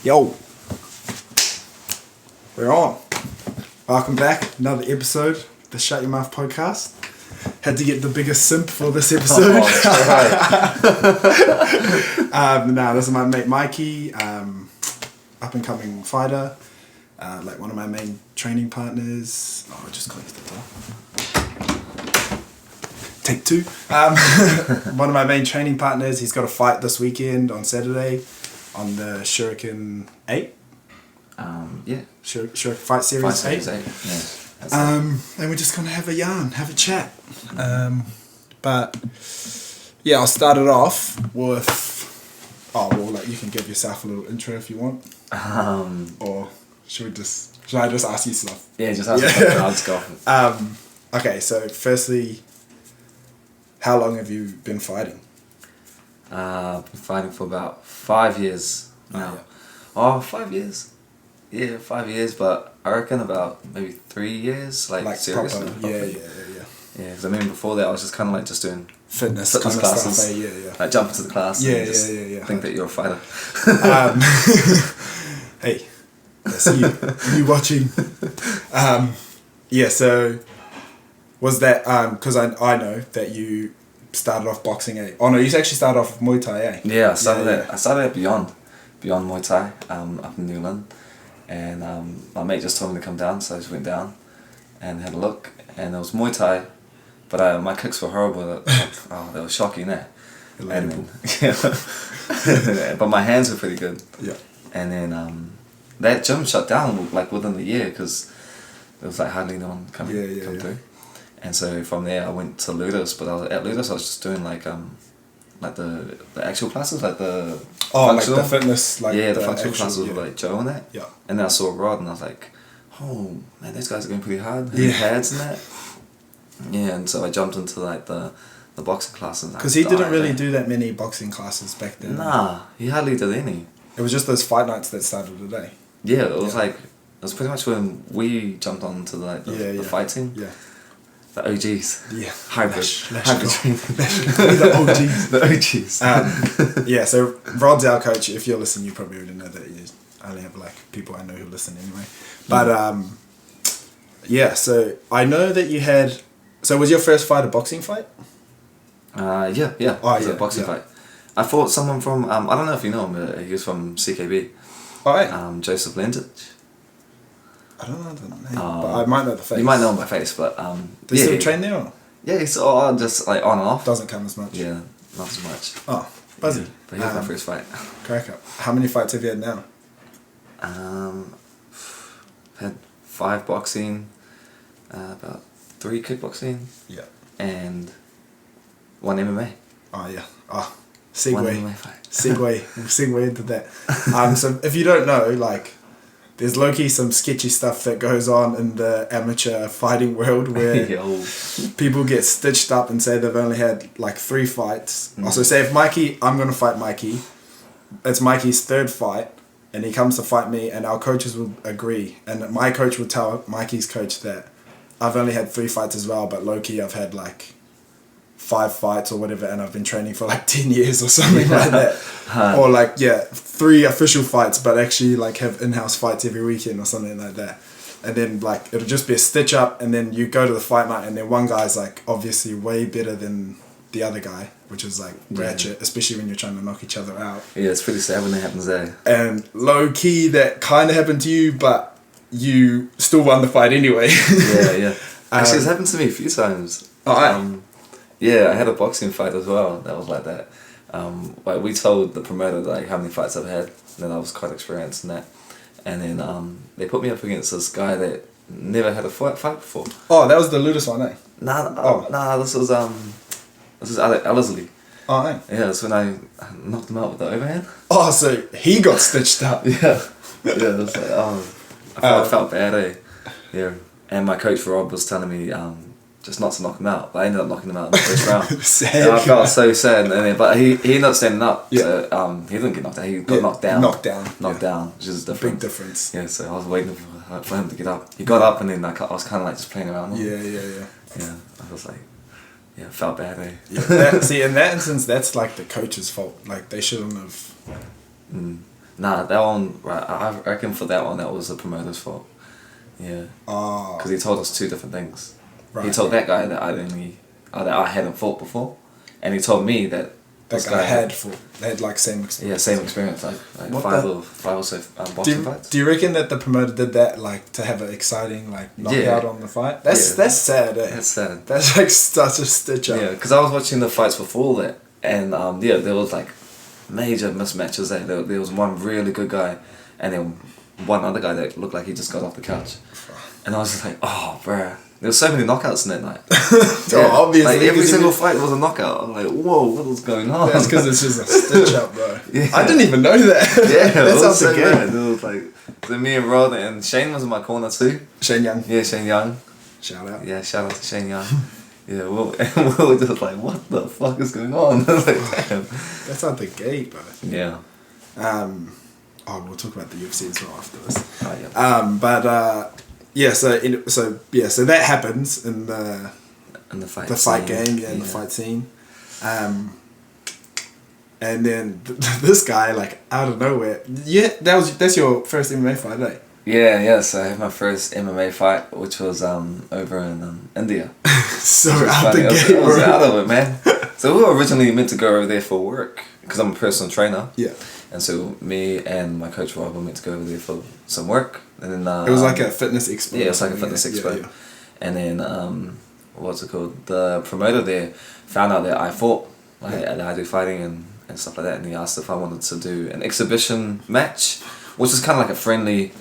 Yo, we're on. Welcome back, another episode of the Shut Your Mouth podcast. Had to get the biggest simp for this episode. This is my mate Mikey, up and coming fighter, like one of my main training partners. Oh, I just closed the door. Take two. One of my main training partners. He's got a fight this weekend on Saturday on the Shuriken 8. Shuriken Fight Series 8. Yeah, and we're just gonna have a yarn, have a chat. But yeah, I'll start it off with. You can give yourself a little intro if you want. Or should I just ask you stuff? Yeah, just ask me stuff. I'll just go. Okay, so firstly, how long have you been fighting? I've been fighting for about 5 years now. Oh, 5 years? Yeah, 5 years, but I reckon about maybe 3 years, like serious. Proper, yeah. Yeah, because I mean before that I was just kind of like just doing fitness kind of classes. Stuff, yeah. Like jump into the class and just think that you're a fighter. Hey, I see you watching. So was that, because I know that you started off boxing, eh? Oh no, you actually started off with Muay Thai, eh? Yeah, I started at Beyond Muay Thai, up in Newland. And my mate just told me to come down, so I just went down and had a look, and it was Muay Thai, but my kicks were horrible. They were shocking, eh? But my hands were pretty good. Yeah. And then that gym shut down like within the year because there was like hardly no one come through. And so from there I went to Ludus, but at Ludus I was just doing like the actual classes, like the functional, like the fitness, the functional classes with like Joe and that. Yeah. And then I saw Rod and I was like, oh man, those guys are going pretty hard. Yeah. Pads and that. Yeah, and so I jumped into like the boxing classes. Because he didn't really do that many boxing classes back then. Nah, he hardly did any. It was just those fight nights that started today. Yeah, it was like, it was pretty much when we jumped on to like the fight team. Yeah. The OGs. Yeah. Hybrid. The OGs. The OGs. So Rod's our coach. If you're listening, you probably already know that. I only have like people I know who listen anyway. But so I know that you had. So was your first fight a boxing fight? Yeah. It was a boxing fight. I fought someone from I don't know if you know him, but he was from CKB. Oh, right. Joseph Lentich. I don't know the name, but I might know the face. You might know him by face, but does he still train there? Or? Yeah, he's just like on and off. Doesn't come as much. Yeah, not as much. Oh, buzzy. Yeah, but he was my first fight. Crack up. How many fights have you had now? Had 5 boxing, about 3 kickboxing. Yeah. And 1 MMA. Oh yeah. Segue. 1 MMA fight. Segue into that. So if you don't know, like, there's low-key some sketchy stuff that goes on in the amateur fighting world where people get stitched up and say they've only had like 3 fights. Also, say if I'm going to fight Mikey, it's Mikey's 3rd fight, and he comes to fight me, and our coaches will agree. And my coach will tell Mikey's coach that I've only had 3 fights as well, but low-key I've had like 5 fights or whatever, and I've been training for like 10 years or something like that. Or like 3 official fights, but actually like have in-house fights every weekend or something like that. And then like it'll just be a stitch up, and then you go to the fight night, and then one guy's like obviously way better than the other guy, which is like ratchet, especially when you're trying to knock each other out. Yeah, it's pretty sad when that happens there. And low key that kind of happened to you, but you still won the fight anyway. Yeah. Actually, it's happened to me a few times. Yeah, I had a boxing fight as well. That was like that. Like we told the promoter like how many fights I've had, and then I was quite experienced in that. And then they put me up against this guy that never had a fight before. Oh, that was the Ludus one, eh? Nah. This was Ellerslie. Oh, eh? Yeah, that's when I knocked him out with the overhand. Oh, so he got stitched up. Yeah. It was like I felt bad, eh? Yeah. And my coach Rob was telling me just not to knock him out, but I ended up knocking him out in the first round. Sad. I felt so sad, but he ended up standing up. Yeah. So, he didn't get knocked out. He got knocked down. Knocked down, which is different. Big difference. Yeah. So I was waiting for him to get up. He got up, and then I was kind of like just playing around. Yeah. Yeah. I was like, yeah, felt bad. Eh? Yeah. See, in that instance, that's like the coach's fault. Like they shouldn't have. Nah, that one, right, I reckon for that one, that was the promoter's fault. Yeah. Oh. Because he told us two different things. Right. He told that guy that I hadn't fought before, and he told me that that guy had fought. They had like same experience. Yeah, same experience, like five or so boxing fights. Do you reckon that the promoter did that like to have an exciting like knockout on the fight? That's sad. Eh? That's sad. That's like such a stitch up. Yeah, because I was watching the fights before that, and there was like major mismatches there. There was one really good guy, and then one other guy that looked like he just got off the couch, and I was just like, oh, bruh. There were so many knockouts in that night. Obviously. Like every single fight was a knockout. I'm like, whoa, what was going on? That's because it's just a stitch up, bro. Yeah. I didn't even know that. Yeah, that sounds so good. It was like, so me and Rod and Shane was in my corner too. Shane Young. Yeah, Shane Young. Shout out. Yeah, shout out to Shane Young. Yeah, and we were just like, what the fuck is going on? I was like, damn. That's out the gate, bro. Yeah. We'll talk about the UFC as well after this. Oh, yeah. So that happens in the fight game, in the fight scene, and then this guy like out of nowhere, that's your first MMA fight, eh? Yeah. So I had my first MMA fight, which was over in India. So out the gate, I was out of it, man. So we were originally meant to go over there for work because I'm a personal trainer. Yeah. And so me and my coach Rob were meant to go over there for some work, and then it was like a fitness expo. Yeah, it was like a fitness expo. Yeah. And then what's it called? The promoter there found out that I fought, that I do fighting and stuff like that, and he asked if I wanted to do an exhibition match, which is kind of like a friendly,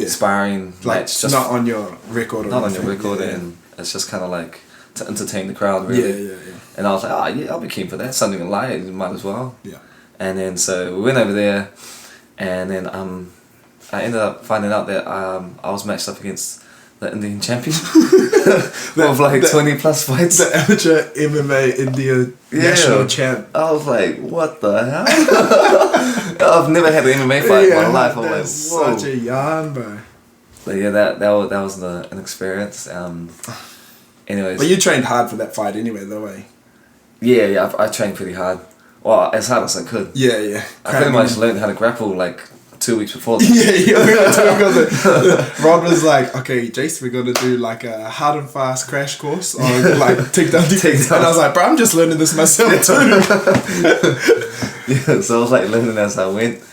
sparring match. Just not on your record. Not on your record, and it's just kind of like to entertain the crowd, really. Yeah. And I was like, I'll be keen for that. Something to lie, you might as well. Yeah. And then so we went over there, and then I ended up finding out that I was matched up against the Indian champion of like 20 plus fights. The amateur MMA India national champ. I was like, what the hell? I've never had an MMA fight in my life. I'm like, whoa. Such a yarn, bro. But yeah, that was an experience. Anyways. But you trained hard for that fight anyway, though, eh? Yeah, I trained pretty hard. Well, as hard as I could. Yeah. I pretty much learned how to grapple like 2 weeks before that. Yeah. Rod was like, okay, Jace, we're going to do like a hard and fast crash course on like takedown defense. And I was like, bro, I'm just learning this myself too. Yeah, so I was like learning as I went.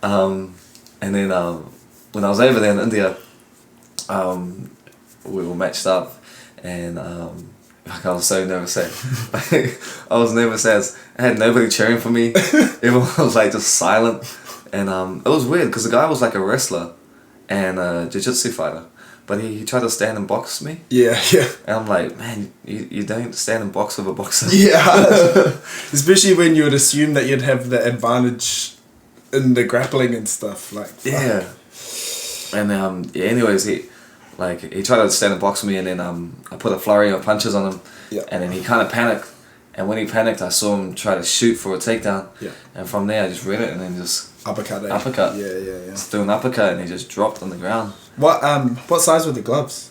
And then when I was over there in India, we were matched up, and I was so nervous. I was nervous as I had nobody cheering for me. Everyone was like just silent, and it was weird because the guy was like a wrestler and a jiu-jitsu fighter, but he tried to stand and box me. Yeah. And I'm like, man, you don't stand and box with a boxer. Yeah. Especially when you would assume that you'd have the advantage in the grappling and stuff. Like, fuck. Yeah. And anyways, he tried to stand and box me, and then I put a flurry of punches on him, and then he kind of panicked, and when he panicked, I saw him try to shoot for a takedown, and from there I just read it and then just uppercut. Yeah. Just threw an uppercut, and he just dropped on the ground. What size were the gloves?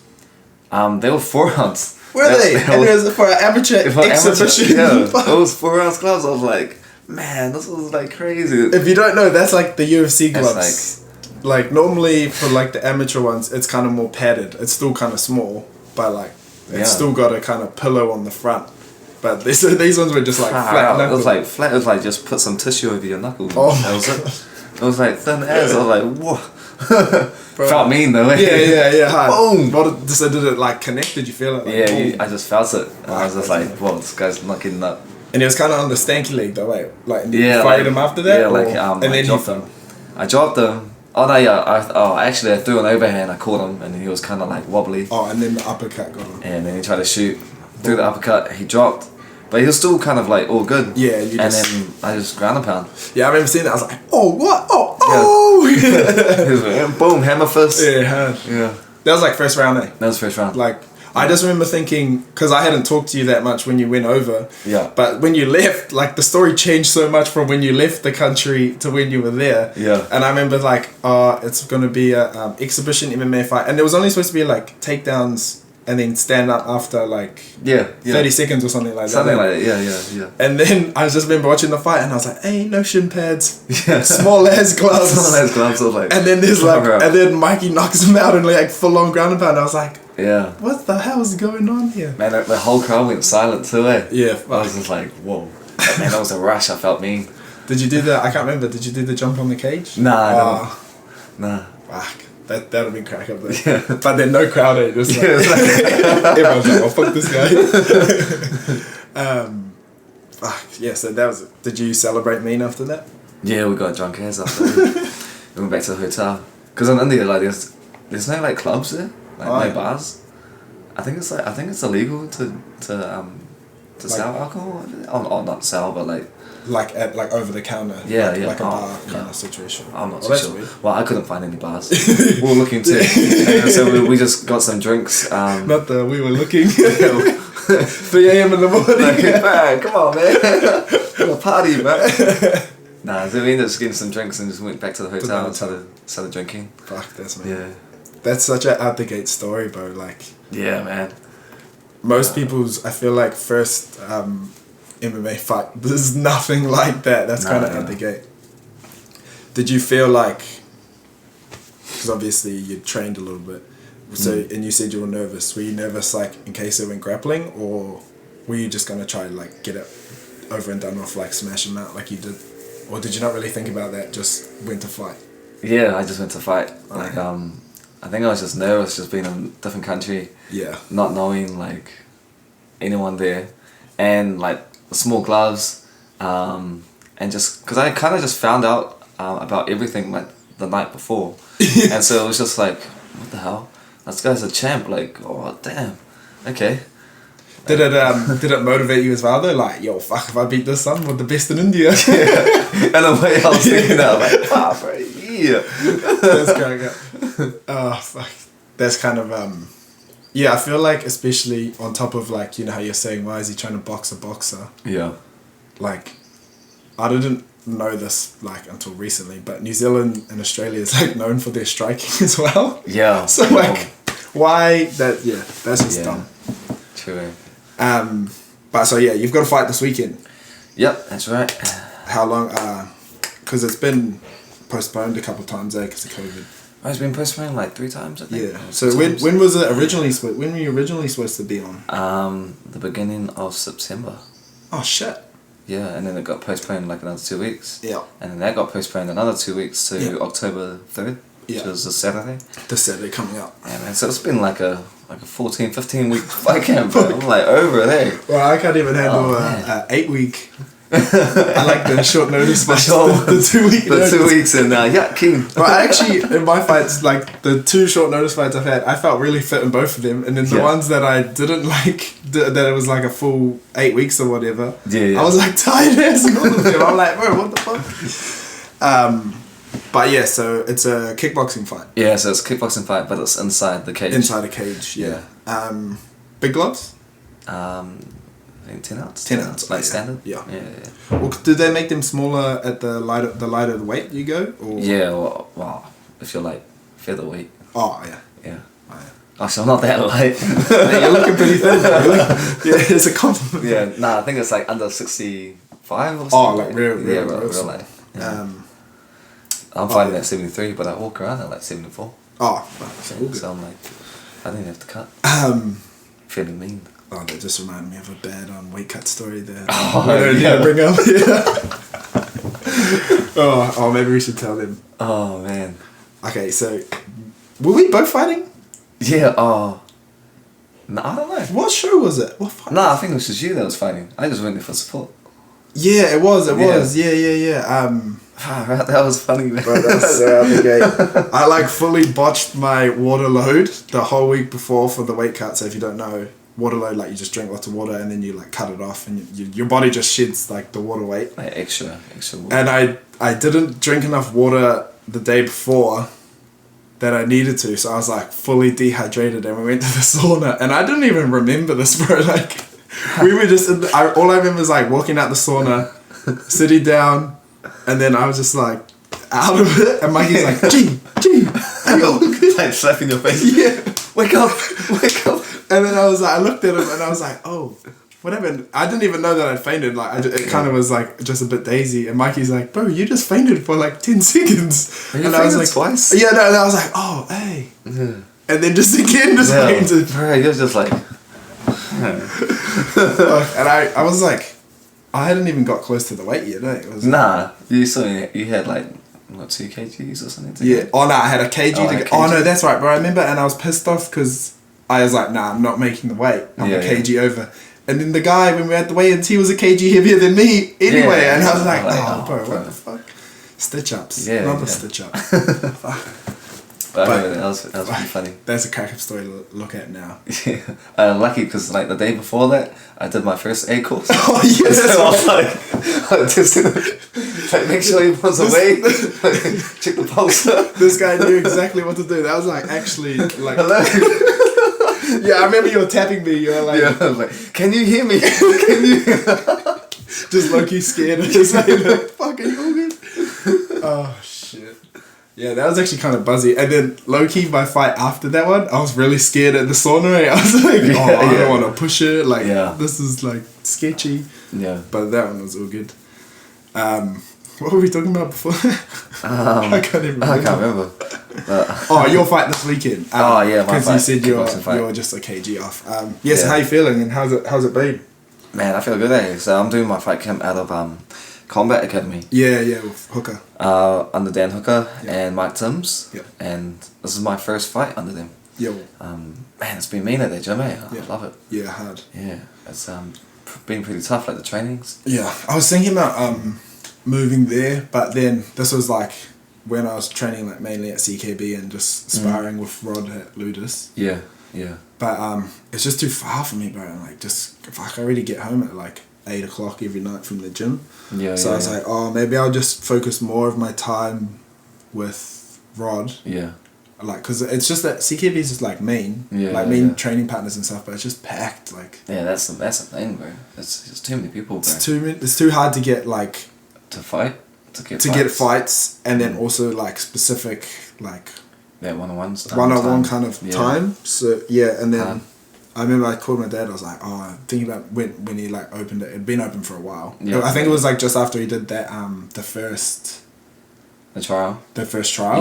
They were 4 ounce. Were they? And it was for an amateur exhibition. Yeah, it was 4 ounce gloves. I was like, man, this was like crazy. If you don't know, that's like the UFC gloves. Like normally for like the amateur ones, it's kind of more padded. It's still kind of small, but like it's still got a kind of pillow on the front. But these ones were just like flat. It was like flat. It was like just put some tissue over your knuckles. Oh, that was it. It was like thin as. I was like, whoa. Felt mean though. Yeah. Hard. Boom. So did it like connect? Did you feel it? Like, I just felt it. And I was just like, whoa, this guy's not getting up. And he was kind of on the stanky leg though, right? Like, did you fight him after that? Yeah, and then I dropped him. Oh no, yeah. Actually, I threw an overhand. I caught him, and he was kind of like wobbly. Oh, and then the uppercut got him. And then he tried to shoot. Threw the uppercut. He dropped, but he was still kind of like all good. Yeah. Then I just ground and pound. Yeah, I remember seeing that. I was like, oh what? Oh. He was like, boom, hammer fist. Yeah. That was like first round, eh? That was first round. Like. I just remember thinking, because I hadn't talked to you that much when you went over. Yeah. But when you left, like the story changed so much from when you left the country to when you were there. Yeah. And I remember like, it's going to be a exhibition MMA fight. And there was only supposed to be like takedowns and then stand up after like 30 seconds or something like that. Something like that, yeah. And then I just remember watching the fight and I was like, hey, no shin pads, small ass gloves. Small ass gloves, or like. And then there's like, and then Mikey knocks him out and like full on ground and pound. I was like, yeah, what the hell is going on here? Man, the whole crowd went silent too, eh? Yeah. I was just like, whoa. Man, that was a rush, I felt mean. Did you do the, I can't remember, did you do the jump on the cage? Nah. Fuck. That would have been crack up there. Yeah. But then no crowd, eh? Just like, everyone's like, oh, fuck this guy. Fuck, yeah, so that was it. Did you celebrate mean after that? Yeah, we got drunk as after that. We went back to the hotel. Because in India, like, there's no, like, clubs there. Like, no bars. I think it's illegal to sell alcohol. Oh, not sell, but like over the counter. Yeah, like a bar kind of situation. I'm not too sure. Well, I couldn't find any bars. We were looking too, so we just got some drinks. We were looking. 3 a.m. in the morning. Man, come on, man. We're a party, man. Nah, so we ended up just getting some drinks and just went back to the hotel and started drinking. Fuck, that's man. Yeah. That's such an out the gate story, bro. Like. Yeah, man. Most people's, I feel like, first MMA fight, there's nothing like that. That's kind of out the gate. Did you feel like, because obviously you trained a little bit, so and you said you were nervous. Were you nervous, like, in case it went grappling, or were you just gonna try to like get it over and done off, like smash him out like you did, or did you not really think about that? Just went to fight. Yeah, I just went to fight. Like I think I was just nervous, just being in a different country. Yeah. Not knowing like anyone there, and like small gloves, and just because I kind of just found out about everything like the night before, and so it was just like, what the hell? This guy's a champ. Like, oh damn, okay. Did it motivate you as well though? Like, yo, fuck, if I beat this son, we're the best in India. And the way I was thinking that, like, ah, bro, yeah. That's kind of, oh fuck. That's kind of yeah. I feel like, especially on top of like, you know how you're saying, why is he trying to box a boxer? Yeah. Like, I didn't know this like until recently, but New Zealand and Australia is like known for their striking as well. Yeah. So like, why that? Yeah, that's just dumb. True. But so yeah, you've got to fight this weekend. Yep, that's right. How long? Because it's been postponed a couple of times, because of COVID. Oh, it's been postponed like 3 times, I think. Yeah. So when was it originally? When were you originally supposed to be on? The beginning of September. Oh shit. Yeah, and then it got postponed like another 2 weeks. Yeah. And then that got postponed another 2 weeks to October 3rd, which was a Saturday. The Saturday coming up. Yeah, man. So it's been like a 14, 15 week fight camp, bro. I'm like over it, eh? Well, I can't even handle a 8 week. I like the short notice fights. The 2 week. The 2 weeks and king. But actually, in my fights, like the 2 short notice fights I've had, I felt really fit in both of them. And then the ones that I didn't like, that it was like a full 8 weeks or whatever. Yeah. I was like tired as in all of them. I'm like, bro, what the fuck? But yeah, so it's a kickboxing fight. Yeah, so it's a kickboxing fight, but it's inside the cage. Inside a cage, yeah. Big gloves? I think 10 ounce. 10 ounce, like standard. Yeah. Yeah. Well, did they make them smaller at the lighter the weight you go? Or? Yeah. Well, if you're like featherweight. Oh yeah. Yeah. Oh, yeah. Actually, I'm not that light. You're looking pretty thin. Really? Yeah, it's a compliment. Yeah. Nah, I think it's like under 65 or something. Oh, like real light. Yeah. I'm fighting at 73, but I walk around at like 74. Oh, so all good. So I'm like, I didn't have to cut. Feeling mean. Oh, that just reminded me of a bad weight cut story there. Oh, yeah. Bring up. Yeah. Oh, maybe we should tell them. Oh man. Okay, so were we both fighting? Yeah. Oh. No, I don't know. What show was it? What fight? I think it was just you that was fighting. I just went there for support. Yeah, it was. Yeah. That was funny, man. Bro, that was so out the gate. I like fully botched my water load the whole week before for the weight cut. So if you don't know, water load, like you just drink lots of water and then you like cut it off and your body just sheds like the water weight. Like extra water. And I didn't drink enough water the day before that I needed to, so I was like fully dehydrated and we went to the sauna and I didn't even remember this, bro. Like we were just all I remember is like walking out the sauna, sitting down, and then I was just like out of it and Mikey's like, gee, are you all good? Like slapping your face. Yeah. Wake up. And then I looked at him and I was like, oh, what happened? I didn't even know that I'd fainted. Like, it kind of was like just a bit daisy. And Mikey's like, bro, you just fainted for like 10 seconds. And I was like, twice? Yeah, no, and I was like, oh, hey. Yeah. And then just again, fainted. Bro, you're just like... And I was like, I hadn't even got close to the weight yet, eh? Nah, you had like, what, 2 kgs or something? Yeah. Oh, no, I had a kg to go. Oh, no, that's right, bro. I remember, and I was pissed off because I was like, nah, I'm not making the weight. I'm a kg over. And then the guy, when we had the weigh-ins, he was a kg heavier than me anyway. Yeah, and I was like, bro, what the fuck? Stitch-ups. Yeah. Love a stitch-up. Fuck. But that was pretty funny. That's a crack-up story to look at now. Yeah. I'm lucky because like the day before that, I did my first A course. Oh, yeah. So I was like, make sure everyone's away. Check the pulse. This guy knew exactly what to do. That was like, actually, like... Hello? Yeah, I remember you were tapping me. You were like... Yeah, I was like, can you hear me? Can you hear me? Just low-key scared of just like, fuck, are you all good? Oh, shit. Yeah, that was actually kind of buzzy. And then low-key, my fight after that one, I was really scared at the sauna. I was like, I don't want to push it. Like, this is like sketchy. Yeah. But that one was all good. What were we talking about before? I can't even remember. Oh, your fight this weekend. My fight. Because you said you're just a kg off. So how you feeling and how's it been? Man, I feel good, eh? So I'm doing my fight camp out of Combat Academy. Yeah, with Hooker. Under Dan Hooker and Mike Timms. Yep. And this is my first fight under them. Yeah. Man, it's been mean at that gym, eh? I love it. Yeah, hard. Yeah, it's been pretty tough, like the trainings. Yeah, I was thinking about moving there, but then this was like when I was training like mainly at CKB and just sparring with Rod at Ludus. Yeah. But it's just too far for me, bro. And like, just fuck, I already get home at like 8 o'clock every night from the gym. Yeah. So I was like, oh, maybe I'll just focus more of my time with Rod. Yeah. Like, cause it's just that CKB is just like main training partners and stuff, but it's just packed. Like. Yeah, that's the thing, bro. It's too many people, bro. It's too hard to get like. To fight. To get fights, and then also like specific like. Yeah, one-on-one kind of time. So yeah, and then I remember I called my dad. I was like, oh, thinking about when he like opened it. It'd been open for a while. Yeah, I think it was like just after he did that the first trial.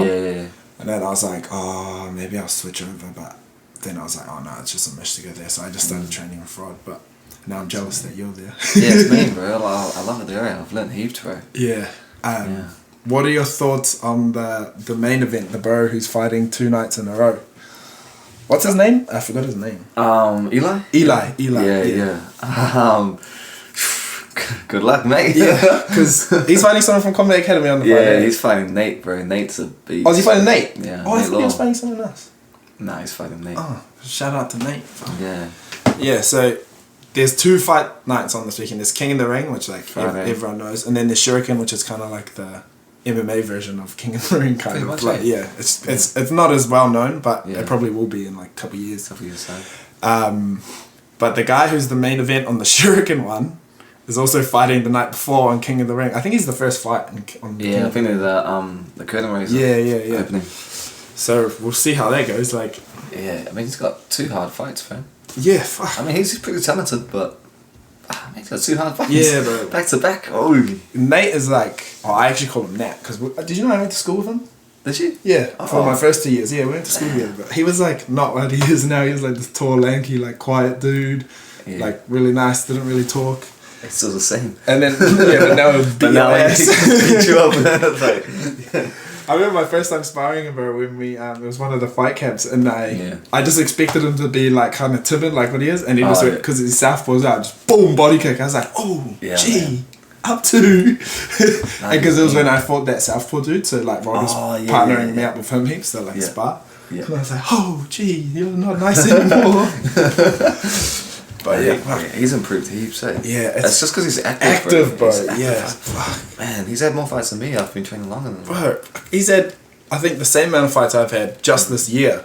Yeah. And then I was like, oh, maybe I'll switch over. But then I was like, oh no, it's just a mish to go there. So I just started training with Rod. But now I'm jealous that you're there. Yeah, it's me, bro. I love it there. I've learned heaps, bro. Yeah. What are your thoughts on the main event, the bro who's fighting 2 nights in a row? What's his name? I forgot his name. Eli? Eli. Yeah. Good luck, mate. Yeah, because he's fighting someone from Combat Academy on the Friday. Yeah, he's fighting Nate, bro. Nate's a beast. Oh, is he fighting Nate? Yeah. Oh, I thought he was fighting someone else. Nah, he's fighting Nate. Oh, shout out to Nate. Yeah. Yeah, so there's 2 fight nights on this weekend. There's King in the Ring, which like everyone knows, and then there's Shuriken, which is kind of like the MMA version of King in the Ring, kind of. Like, it's not as well known, but it probably will be in like a couple of years. But the guy who's the main event on the Shuriken one is also fighting the night before on King of the Ring. I think he's the first fight on I think they're the curtain raiser. Yeah. Opening. So we'll see how that goes. Like. Yeah, I mean he's got 2 hard fights, man. Yeah, fuck. I mean he's pretty talented, but he's got 2 hard fights. Yeah, bro. Back to back. Oh. Nate is like. Oh, I actually call him Nat because did you know I went to school with him? Did you? Yeah, for my first 2 years. Yeah, we went to school together. But he was like not what he is now. He was like this tall, lanky, like quiet dude. Yeah. Like really nice. Didn't really talk. It's still the same. And then but now he beat you up. I remember my first time sparring him, bro, when we it was one of the fight camps, and I just expected him to be like kind of timid, like what he is, and he just went because his southpaws out, just boom, body kick. I was like, up to, and because it was when I fought that southpaw dude, so like Rod was partnering me up with him heaps, so like spar. Yeah. And I was like, oh gee, you're not nice anymore. But he's improved heaps. Yeah, it's just because he's active, bro. Fuck, man, he's had more fights than me. I've been training longer than him. Bro, he's had, I think, the same amount of fights I've had just this year.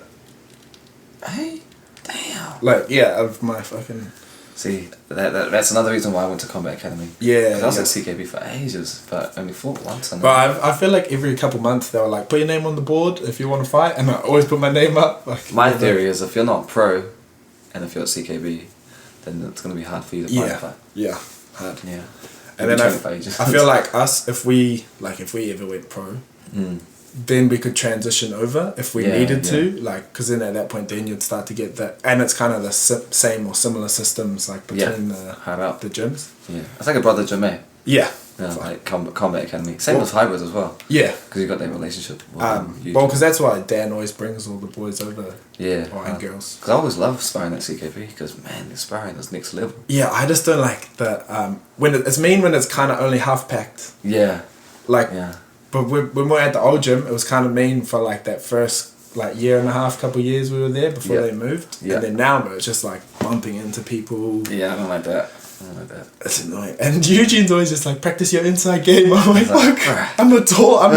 Hey, damn. Like, of my fucking. See, that's another reason why I went to Combat Academy. Yeah. I was at CKB for ages, but only fought once. But I feel like every couple months they were like, put your name on the board if you want to fight, and I always put my name up. Like, my theory is if you're not pro. and if you're at CKB, then it's gonna be hard for you to find a fight. Yeah, hard. Yeah. And then I feel like us, if we ever went pro, then we could transition over if we needed to, like, because then at that point then you'd start to get that, and it's kind of the same or similar systems like between the gyms. Yeah, it's like a brother gym, eh? Yeah. Like Combat Academy. Same with hybrids as well. Yeah. Because you got that relationship. Well, because that's why Dan always brings all the boys over. Yeah. And girls. Because I always love sparring at CKB because, man, the sparring is next level. Yeah, I just don't like the when it's mean when it's kind of only half packed. Yeah. Like. Yeah. But when we were at the old gym, it was kind of mean for like that first like year and a half, couple years we were there before they moved. Yeah. And then now it's just like bumping into people. Yeah, I don't like that. It's annoying. And Eugene's always just like, practice your inside game. I'm like, fuck, I'm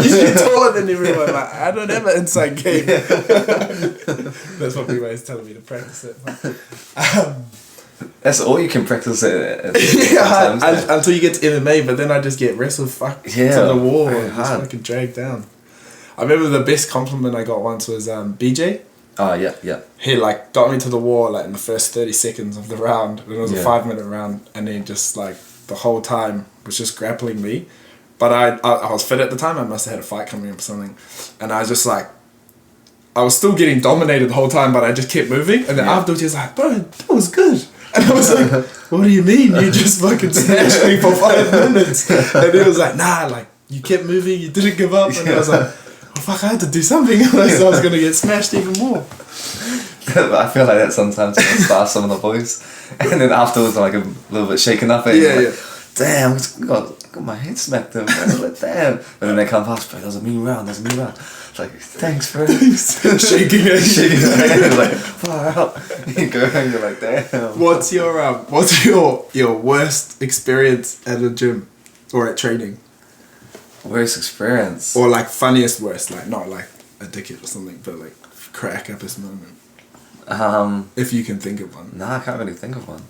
usually taller than everyone. Like, I don't have an inside game. That's what people always telling me to practice it. That's all you can practice it. Until you get to MMA, but then I just get wrestled to the wall and just fucking dragged down. I remember the best compliment I got once was BJ. Oh, yeah. He like got me to the wall like in the first 30 seconds of the round. And it was a 5-minute round, and then just like the whole time was just grappling me. But I was fit at the time. I must have had a fight coming up or something, and I was just like, I was still getting dominated the whole time, but I just kept moving. And then afterwards he was like, bro, that was good. And I was like, what do you mean? You just fucking smashed me for 5 minutes. And he was like, nah, like you kept moving, you didn't give up. And I was like, oh fuck, I had to do something, otherwise I was going to get smashed even more. I feel like that sometimes when I spar some of the boys, and then afterwards I'm like a little bit shaken up. Like, damn, I got my head smacked in. Like, damn. And then they come past, bro, that was a mean round. It's like, thanks, bro. shaking your hand. Like, far out. You go and you're like, damn. What's your worst experience at a gym or at training? Worst experience? Or like funniest worst, like not like a dickhead or something, but like crack uppest moment. If you can think of one. Nah, I can't really think of one.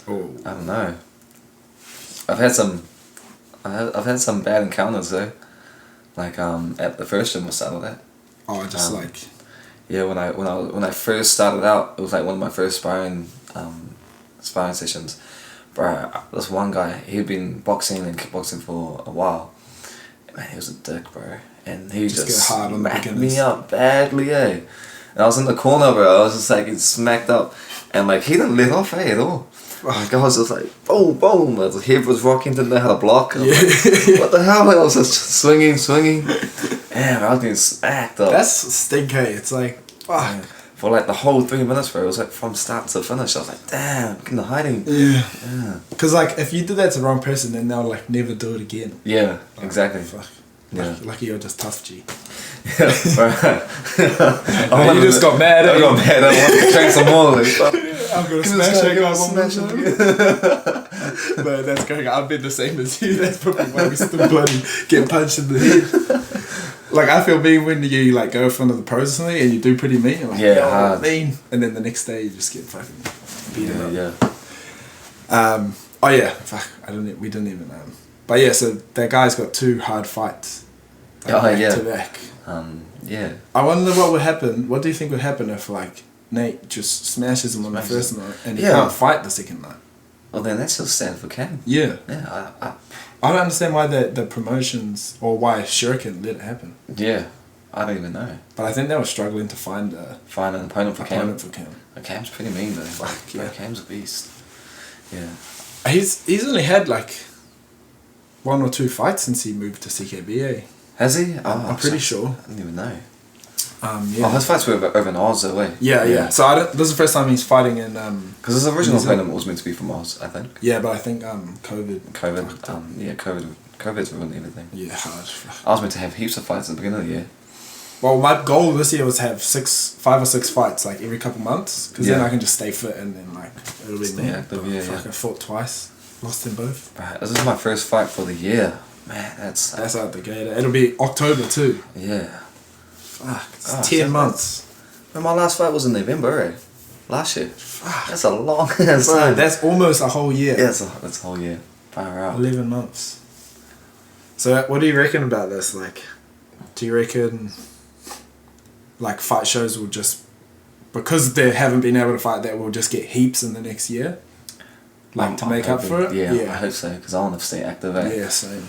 Oh. I don't know. I've had some bad encounters though. Like at the first gym I started at. Oh, just like. Yeah, when I first started out, it was like one of my first sparring sessions. Bro, this one guy, he'd been boxing and kickboxing for a while. Man, he was a dick, bro, and he just smacked me up badly, eh. And I was in the corner, bro. I was just like, getting smacked up, and like he didn't let off, at all. Like I was just like, boom, boom. The head was rocking, didn't know how to block. Like, what the hell? I was just swinging. Damn, I was getting smacked up. That's stink, hey. It's like, fuck. Yeah. For like the whole 3 minutes, bro. It was like from start to finish. I was like, damn, get in the hiding. Yeah. Because like, if you did that to the wrong person, then they'll like never do it again. Yeah, like, exactly. Fuck. Yeah. Lucky you're just tough, G. Yeah, you just got mad. I got mad. I wanted to drink some more. Like, I'm gonna smash that guy one more time. But that's going. I've been the same as you. That's probably why we still bloody get punched in the head. Like I feel mean when you like go in front of the pros or something and you do pretty mean. You're like, hard. Mean. And then the next day you just get fucking beaten up. Yeah. Oh yeah. Fuck. We didn't even. But yeah. So that guy's got 2 hard fights. Back to back. Yeah. I wonder what would happen. What do you think would happen if like Nate just smashes him on the first night and he can't fight the second night? Well, then that's just sad for Cam. Yeah. Yeah. I don't understand why the promotions or why Shuriken let it happen. Yeah. I don't even know. But I think they were struggling to find an opponent for Cam. Cam's pretty mean though. Fuck yeah. Cam's a beast. Yeah. He's only had like 1 or 2 fights since he moved to CKB. Has he? Oh, I'm pretty sure. I didn't even know. Yeah. Oh, his fights were over in Oz, though, eh? Yeah. So this is the first time he's fighting in. Because his original opponent was meant to be from Oz, I think. Yeah, but I think COVID. COVID's ruined everything. Yeah, hard. I was meant to have heaps of fights at the beginning of the year. Well, my goal this year was to have 5 or 6 fights like every couple months, because then I can just stay fit and then like it'll be stay active. I fought twice, lost in both. Right, this is my first fight for the year. Man, that's out the gate. It'll be October too. Yeah. Fuck, it's 10 months. Man, my last fight was in November, eh? Last year. Fuck. That's a long ass time. That's almost a whole year. Yeah, that's a whole year. Far out. 11 months. So what do you reckon about this? Like, do you reckon like fight shows will just because they haven't been able to fight that, we'll just get heaps in the next year? Like, to make up for it? Yeah, I hope so, because I want to stay active. Yeah, same.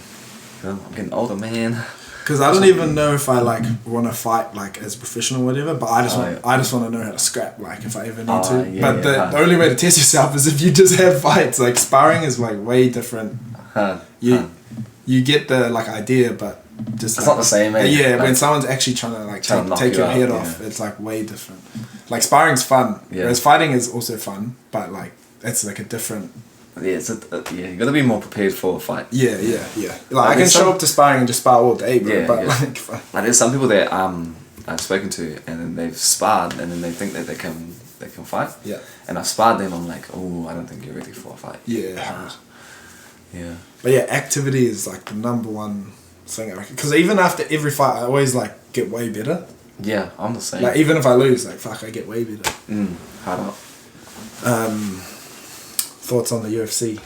I'm getting older, man. Because I don't even know if I like want to fight like as professional or whatever, but I just want to know how to scrap, like if I ever need to. Yeah, but the only way to test yourself is if you just have fights. Like sparring is like way different. You get the like idea, but just it's not the same. Yeah, like, when someone's actually trying to like take your head off, it's like way different. Like sparring's fun, whereas fighting is also fun, but like it's like a different. Yeah, you gotta be more prepared for a fight. Yeah. Like I can show up to sparring and just spar all day, bro. Like there's some people that I've spoken to, and then they've sparred, and then they think that they can fight. Yeah. And I've sparred them. I'm like, oh, I don't think you're ready for a fight. Yeah. Yeah. But yeah, activity is like the number one thing I reckon. Because even after every fight, I always like get way better. Yeah, I'm the same. Like even if I lose, like fuck, I get way better. Hard up. Thoughts on the UFC?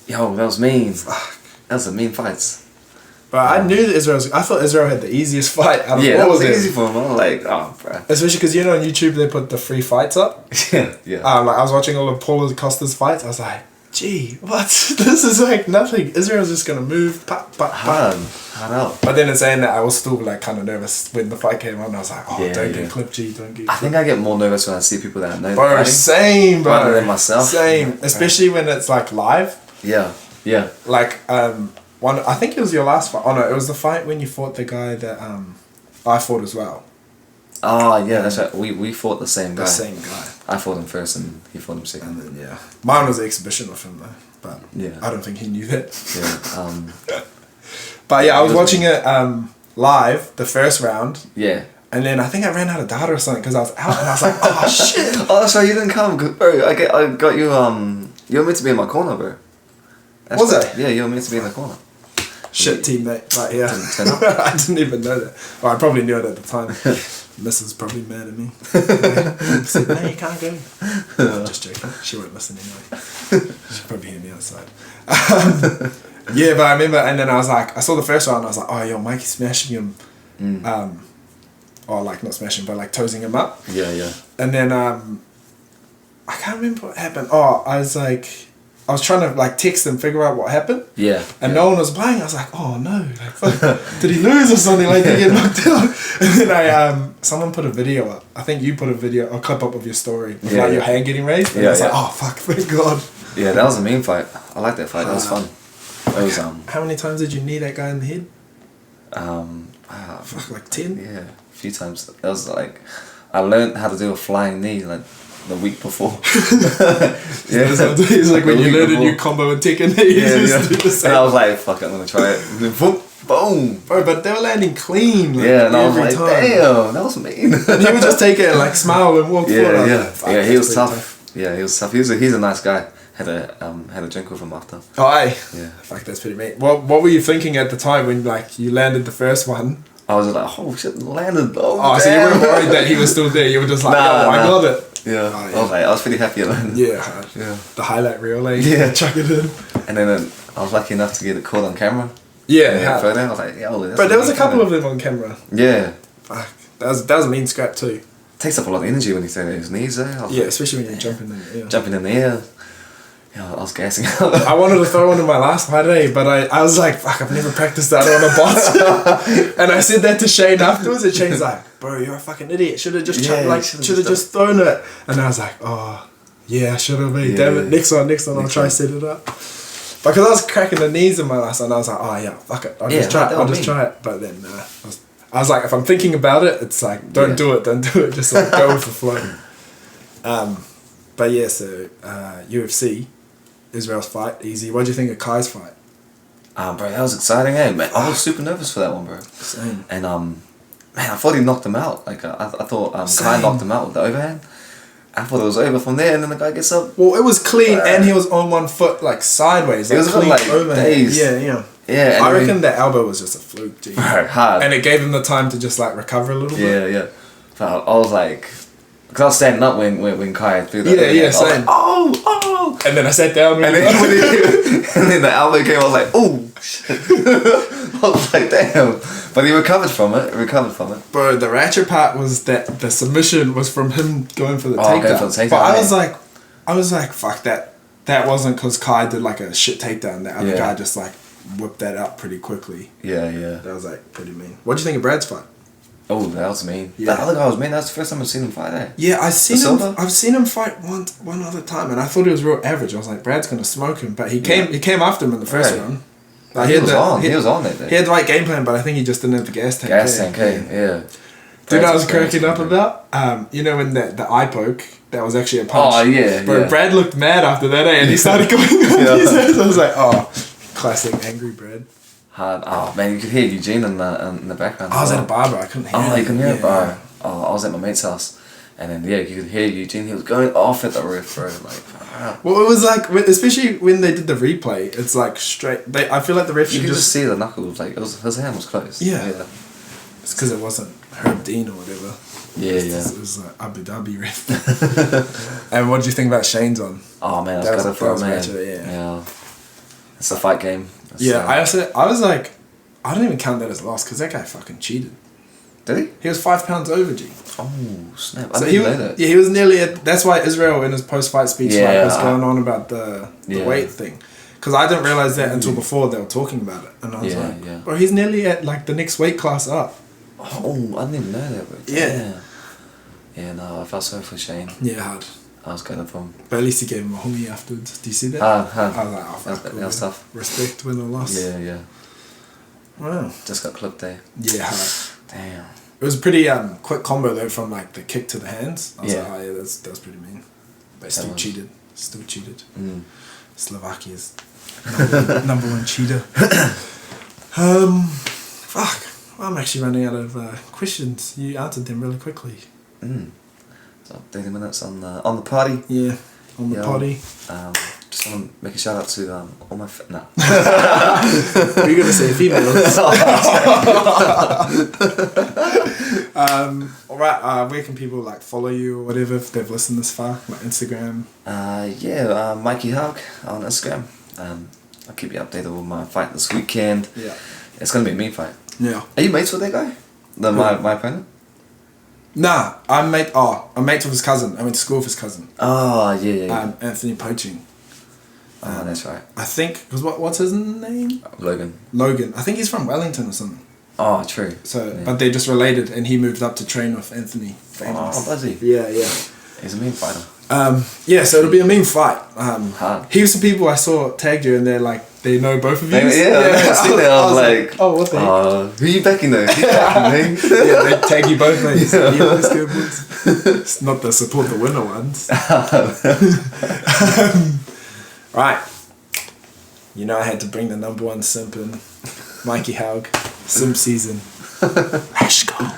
Yo, that was mean. Fuck. That was a mean fights. But I knew that I thought Israel had the easiest fight out of all of them. Yeah, that was easy for him. I was like, oh, bro. Especially because you know on YouTube they put the free fights up. Yeah. Like I was watching all of Paulo Costa's fights. I was like, gee, what? This is like nothing. Israel's just gonna move, hard out. But then in saying that, I was still like kind of nervous when the fight came on. I was like, oh, don't get clipped, G, don't get clipped. I think I get more nervous when I see people that I know. Bro, same, bro. Rather than myself. Same, especially when it's like live. Yeah. Like I think it was your last fight. Oh no, it was the fight when you fought the guy that I fought as well. Oh yeah, that's right. We fought the same guy. The same guy. I fought him first and he fought him second. And then mine was the exhibition with him though, but yeah, I don't think he knew that. Yeah. But yeah, I was watching it live the first round. Yeah. And then I think I ran out of data or something because I was out and I was like, oh shit. Oh, sorry, you didn't come, bro. I got you. You were meant to be in my corner, bro. Was it? Yeah, you were meant to be in the corner. Shit, teammate. Like, yeah. Didn't turn up. I didn't even know that. Well, I probably knew it at the time. Mrs. probably mad at me. Said, no, you can't go. No, just joking. She won't listen anyway. She'll probably hear me outside. Yeah, but I remember, and then I was like, I saw the first one, and I was like, oh, yo, Mikey smashing him. Or like, not smashing, but like toesing him up. Yeah. And then, I can't remember what happened. Oh, I was trying to like text and figure out what happened. Yeah. And no one was playing. I was like, oh no, like, did he lose or something? Like, did he get knocked out? And then someone put a video up. I think you put a clip up of your story with like your hand getting raised. And I was like, oh fuck, thank God. Yeah, that was a mean fight. I like that fight. That was fun. It was, how many times did you knee that guy in the head? Fuck, like 10? Yeah, a few times. That was like, I learned how to do a flying knee like the week before. Yeah, it's like when you learn a new combo and take a knee. And I was like, fuck it, I'm gonna try it. And then boom. Bro, but they were landing clean. Like, yeah, and I was like, time. Damn, that was mean. And he would just take it and like smile and walk forward. Yeah, he was tough. Yeah, he was tough. He's a nice guy. Had a drink with him after. Oh, aye. Yeah. Fuck, that's pretty mean. What were you thinking at the time when like you landed the first one? I was like, oh shit, landed. Oh, so you weren't worried that he was still there. You were just like, I got it. Yeah. I was pretty happy at landing. Yeah. The highlight reel, like chuck it in. And then I was lucky enough to get it caught on camera. Yeah. Photo. I was like, yo, but there was a couple of them on camera. Yeah. Fuck. That was a mean scrap too. Takes up a lot of energy when you throw those knees there. Yeah, especially when you're jumping in the air. Jumping in the air. Yeah, I was gassing out. I wanted to throw one in my last fight today, but I was like, fuck, I've never practiced that on a boss. And I said that to Shane afterwards, and Shane's like, bro, you're a fucking idiot. Should have just just thrown it. And I was like, oh, yeah, should have been. Damn it, next one, I'll try to set it up. Because I was cracking the knees in my last one, I was like, oh yeah, fuck it, I'll just try it. But then I was like, if I'm thinking about it, it's like, don't do it, just like go with the flow. But yeah, so UFC. Israel's fight, easy. What do you think of Kai's fight? Bro, that was exciting, eh? Man, I was super nervous for that one, bro. Same. And man, I thought he knocked him out. Like I thought Kai knocked him out with the overhand. I thought it was over from there, and then the guy gets up. Well, it was clean, and he was on one foot, like sideways. Like, it was clean, like overhand. Yeah. Yeah. I reckon the elbow was just a fluke, G. Bro, hard. And it gave him the time to just like recover a little bit. Yeah. But I was like, because I was standing up when Kai threw that. Yeah, same. Like, oh! And then I sat down. And then the elbow came. I was like, oh shit! I was like, damn. But he recovered from it. Bro, the ratchet part was that the submission was from him going for the takedown. Going for the takedown. But I was like, fuck that. That wasn't because Kai did like a shit takedown. The other guy just like whipped that out pretty quickly. Yeah. That was like pretty mean. What do you think of Brad's fight? Oh, that was mean. Yeah. That other guy was mean. That's the first time I've seen him fight, eh? Yeah, I've seen him fight one other time, and I thought he was real average. I was like, Brad's gonna smoke him, but he came after him in the first round. Like, he was on that day. He had the right game plan, but I think he just didn't have the gas tank. Yeah. Dude, I was cracking up about, you know, when the eye poke, that was actually a punch. Oh, yeah. Bro, Brad looked mad after that, and he started going on his head. I was like, classic angry Brad. Hard. Oh, man, you could hear Eugene in the background. I was at a bar, bro. I couldn't hear it. Oh, you couldn't hear it, bro. Oh, I was at my mate's house. And then, you could hear Eugene. He was going off at the ref, bro. Like, well, it was like, especially when they did the replay, it's like straight. I feel like the ref you could just see the knuckles. Like, his hand was close. Yeah. It's because it wasn't Herb Dean or whatever. Yeah. It was like Abu Dhabi ref. And what did you think about Shane's on? Oh, man, that was good for him, man. Yeah. It's a fight game. I was like, I don't even count that as a loss because that guy fucking cheated. Did he? He was 5 pounds over, G. Oh, snap. I didn't know that. Yeah, he was nearly that's why Israel in his post-fight speech was going on about the weight thing. Because I didn't realise that until before they were talking about it. And I was like, bro, he's nearly at like the next weight class up. Oh, I didn't even know that. Bro. Yeah. Yeah, no, I felt sorry for Shane. Yeah, hard. I was going for him. But at least he gave him a homie afterwards. Do you see that? I was like, fuck. That was tough. Respect, win or loss. Yeah. Wow. Just got clipped there. Yeah, hard. Damn. It was a pretty quick combo though, from like the kick to the hands. I was like, oh yeah, that was pretty mean. But still cheated. Slovakia's number one cheater. Fuck. I'm actually running out of questions. You answered them really quickly. So 30 minutes on the party. Yeah, on the potty. Just want to make a shout out to all my no. You're gonna say females. Alright, where can people like follow you or whatever if they've listened this far? Like Instagram? Mikey Helg on Instagram. I'll keep you updated with my fight this weekend. Yeah. It's gonna be a mean fight. Yeah. Are you mates with that guy? My opponent? Nah, I'm mates with his cousin. I went to school with his cousin. Oh, yeah. Anthony Poaching. Oh, that's right. I think, because what's his name? Logan. I think he's from Wellington or something. Oh, true. So, but they're just related, and he moved up to train with Anthony. Oh, does he? Yeah. He's a mean fighter. So it'll be a mean fight. Hard. Heaps of people I saw tagged you, and they're like, they know both of you. I was like, oh, what the heck? who are you backing though? Yeah, they tag you both ways. It's not the support the winner ones. Right. You know I had to bring the number one simp in. Mikey Helg. Simp season. Let's go.